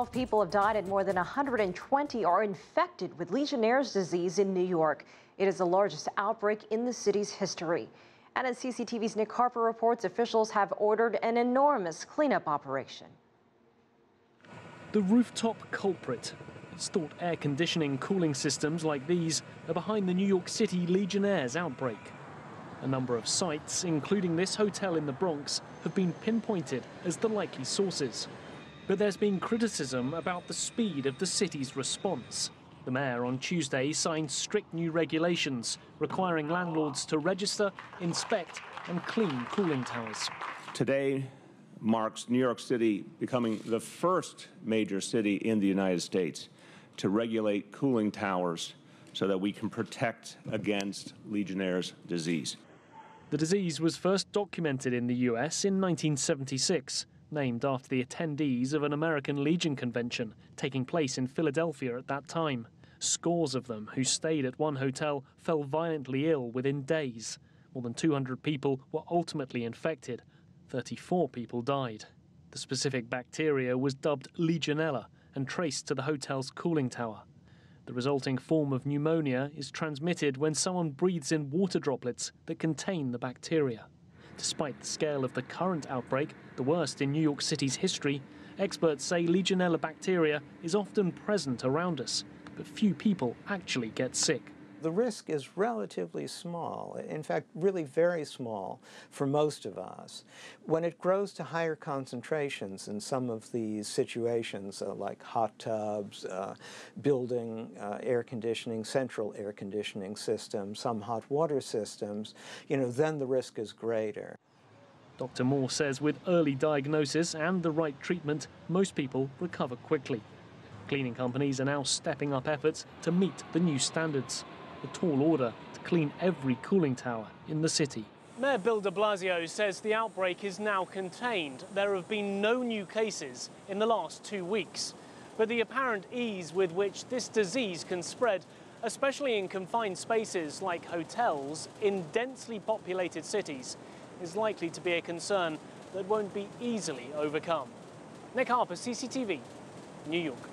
12 people have died and more than 120 are infected with Legionnaires disease in New York. It is the largest outbreak in the city's history. And as CCTV's Nick Harper reports, officials have ordered an enormous cleanup operation. The rooftop culprit. It's thought air conditioning cooling systems like these are behind the New York City Legionnaires outbreak. A number of sites, including this hotel in the Bronx, have been pinpointed as the likely sources. But there's been criticism about the speed of the city's response. The mayor on Tuesday signed strict new regulations requiring landlords to register, inspect and clean cooling towers. Today marks New York City becoming the first major city in the United States to regulate cooling towers so that we can protect against Legionnaires' disease. The disease was first documented in the US in 1976, named after the attendees of an American Legion convention taking place in Philadelphia at that time. Scores of them who stayed at one hotel fell violently ill within days. More than 200 people were ultimately infected. 34 people died. The specific bacteria was dubbed Legionella and traced to the hotel's cooling tower. The resulting form of pneumonia is transmitted when someone breathes in water droplets that contain the bacteria. Despite the scale of the current outbreak, the worst in New York City's history, experts say Legionella bacteria is often present around us, but few people actually get sick. The risk is relatively small, in fact, really very small for most of us. When it grows to higher concentrations in some of these situations, like hot tubs, building air conditioning, central air conditioning systems, some hot water systems, then the risk is greater. Dr. Moore says with early diagnosis and the right treatment, most people recover quickly. Cleaning companies are now stepping up efforts to meet the new standards. A tall order to clean every cooling tower in the city. Mayor Bill de Blasio says the outbreak is now contained. There have been no new cases in the last 2 weeks. But the apparent ease with which this disease can spread, especially in confined spaces like hotels in densely populated cities, is likely to be a concern that won't be easily overcome. Nick Harper, CCTV, New York.